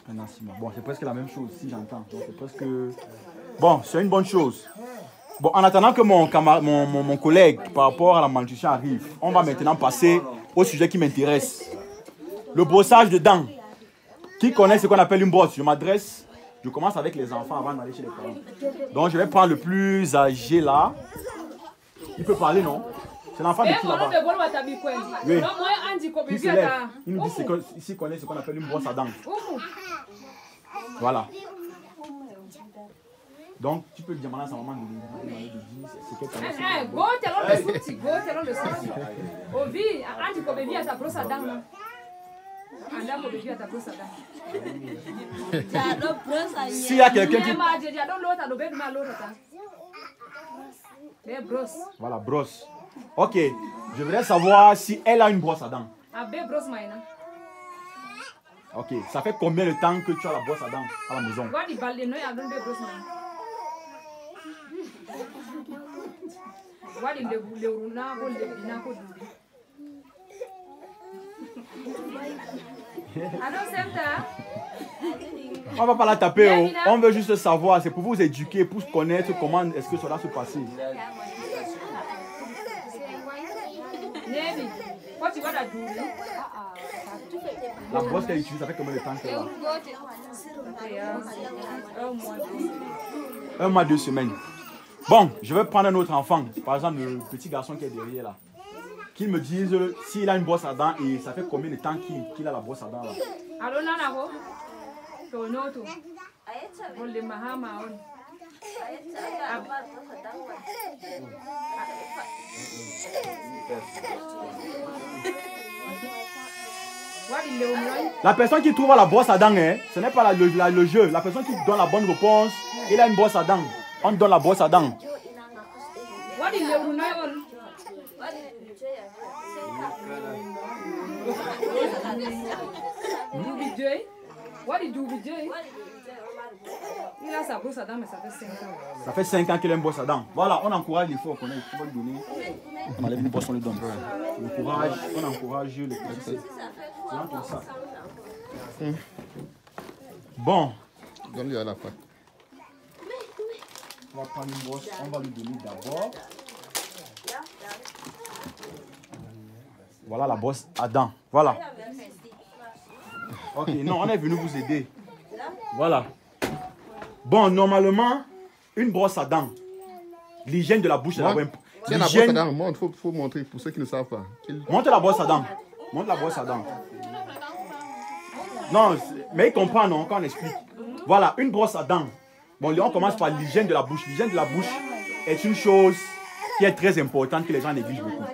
Un an, 6 mois. Bon, c'est presque la même chose, si j'entends. C'est presque... Bon, c'est une bonne chose. Bon, en attendant que mon collègue, par rapport à la malnutrition, arrive, on va maintenant passer au sujet qui m'intéresse. Le brossage de dents. Qui connaît ce qu'on appelle une brosse? Je commence avec les enfants avant d'aller chez les parents. Donc, je vais prendre le plus âgé là. Il peut parler, non? C'est l'enfant de qui là-bas? Oui. Qui se lève. Il nous dit s'il connaît ce qu'on appelle une brosse à dents. Voilà. Donc, tu peux demander à sa maman de dire ce qu'elle connaît. S'il y a quelqu'un qui... Voilà, brosse. Ok, je voudrais savoir si elle a une brosse à dents. Ok, ça fait combien de temps que tu as la brosse à dents à la maison? On va pas la taper, on veut juste savoir, c'est pour vous éduquer, pour connaître comment est-ce que cela se passe. La brosse qu'elle utilise, ça fait combien de temps qu'elle a? 1 mois, 2 semaines. Bon, je vais prendre un autre enfant, par exemple le petit garçon qui est derrière là. Qu'il me dise s'il a une brosse à dents et ça fait combien de temps qu'il a la brosse à dents là. La personne qui trouve la brosse à dents, ce n'est pas le jeu. La personne qui donne la bonne réponse, il a une brosse à dents. On donne la brosse à dents. Il a sa brosse à dents, mais ça fait 5 ans. Ça fait 5 ans qu'il a une brosse à dents. Voilà, on encourage l'effort qu'on a. On va lui donner. On enlève une brosse, on lui donne. On encourage le petit. C'est comme ça. Bon. Donne-lui à la fac. On va prendre une brosse, on va lui donner d'abord. Voilà la brosse à dents. Voilà. Ok, non, on est venu vous aider. Voilà. Bon, normalement, une brosse à dents, l'hygiène de la bouche est la bonne. Tiens, la brosse à dents, il faut montrer pour ceux qui ne savent pas. Montre la brosse à dents. Montre la brosse à dents. Non, mais il comprend, non, quand on explique. Voilà, une brosse à dents. Bon, on commence par l'hygiène de la bouche. L'hygiène de la bouche est une chose qui est très importante que les gens négligent beaucoup.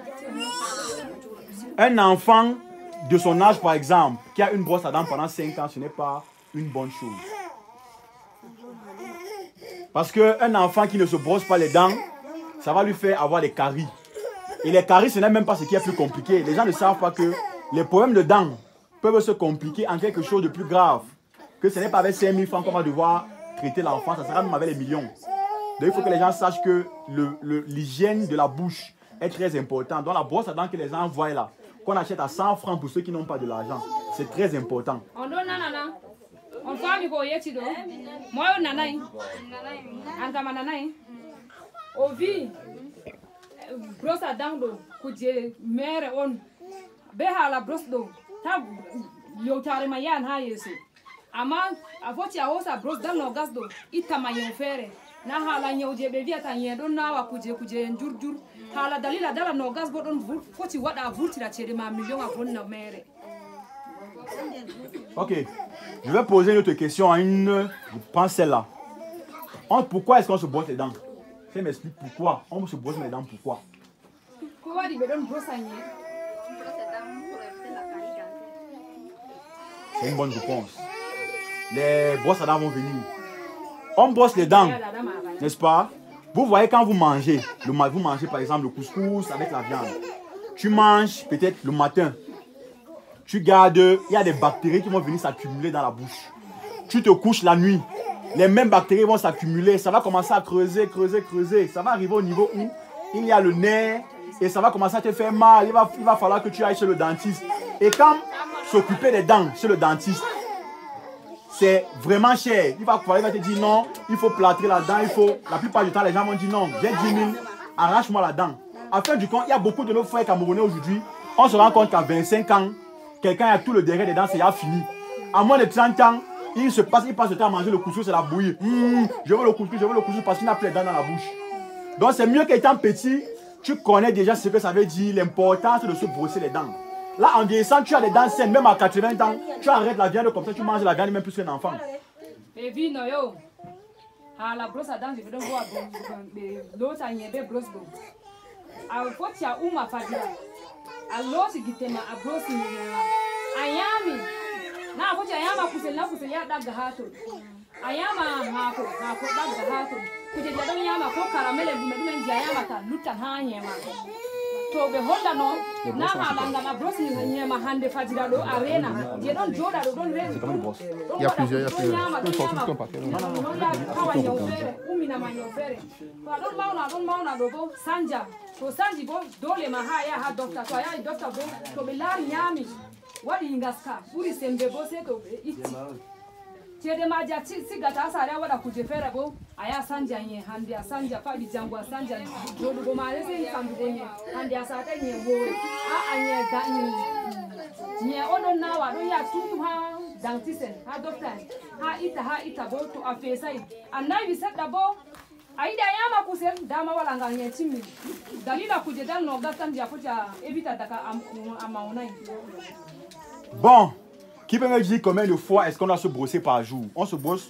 Un enfant de son âge, par exemple, qui a une brosse à dents pendant 5 ans, ce n'est pas une bonne chose. Parce qu'un enfant qui ne se brosse pas les dents, ça va lui faire avoir des caries. Et les caries, ce n'est même pas ce qui est plus compliqué. Les gens ne savent pas que les problèmes de dents peuvent se compliquer en quelque chose de plus grave. Que ce n'est pas avec 5 000 francs qu'on va devoir traiter l'enfant, ça sera même avec les millions. Donc il faut que les gens sachent que l'hygiène de la bouche est très importante. Donc la brosse à dents que les gens voient là, qu'on achète à 100 francs pour ceux qui n'ont pas de l'argent, c'est très important. On va mi boye ti do. Moi on nanai. Anta mananai. Ovi. Brosse à dents do kuje mere on. Be hala brosse do. Ta yo tare mayan ha yesu. Ama avoti a hosa brosse dents no gas do. Ita mayon fere. Na hala nyoje be via ta yendo na wa kuje njurjur. Hala dalila dala no gas bo don foti wada vultira cede ma million avon na mere. Ok, je vais poser une autre question à je pense celle-là. Pourquoi est-ce qu'on se brosse les dents? Je m'explique pourquoi. On se brosse les dents, pourquoi? C'est une bonne réponse. Les brosses à dents vont venir. On brosse les dents, n'est-ce pas? Vous voyez quand vous mangez par exemple le couscous avec la viande. Tu manges peut-être le matin. Tu gardes, il y a des bactéries qui vont venir s'accumuler dans la bouche. tu te couches la nuit, les mêmes bactéries vont s'accumuler, ça va commencer à creuser, creuser, creuser. Ça va arriver au niveau où il y a le nerf et ça va commencer à te faire mal. Il va falloir que tu ailles chez le dentiste. Et quand s'occuper des dents chez le dentiste, c'est vraiment cher. Il va te dire non, il faut plâtrer la dent, la plupart du temps, les gens vont dire non, viens 10 000, arrache-moi la dent. À fin du compte, il y a beaucoup de nos frères camerounais aujourd'hui, on se rend compte qu'à 25 ans, quelqu'un a tout le derrière des dents, c'est déjà fini. À moins de 30 ans, il passe le temps à manger le couscous, c'est la bouillie. Je veux le couscous parce qu'il n'a plus les dents dans la bouche. Donc c'est mieux qu'étant petit, tu connais déjà ce que ça veut dire, l'importance de se brosser les dents. Là, en vieillissant, tu as des dents saines, même à 80 ans, tu arrêtes la viande comme ça, tu manges la viande même plus qu'un enfant. Et puis, non, yo, à la brosse à dents, je vais voir l'autre a une brosse. À la fois, tu as où ma fadila. À l'autre, tu as ma brosse. Ayami. Na ko ayama kusenya daga hato. Ayama hako daga hato. Kuje jadon yama ko karamele dume ayama ta luta hanyema. To be holda no na malanga na bros ni nyema hande fajira do arena. Je don joda do don ready. Il y a plusieurs. Il faut tout paquet. Umi na manyofere. Don mauna do sanja. To sanji bo dole mahaya ha doctor. To aya doctor bo to be la nyami. What in Gaska? Uri sembe bose ko iti. Tiede maja sigata asara wada kujeferabo aya sanja nye handi asanja pa bijangwa sanja jodu go mare se sambu nye handi asata nye hore a anye dani nye odo na wa do ya tutu ha dantisen ha doctor ha ita bo to afesai anai bisata bo aida yama kusem dama wala nganye chimi dalila kujedan no gatan dia pocha evita daka amaonai. Bon, qui peut me dire combien de fois est-ce qu'on doit se brosser par jour? On se brosse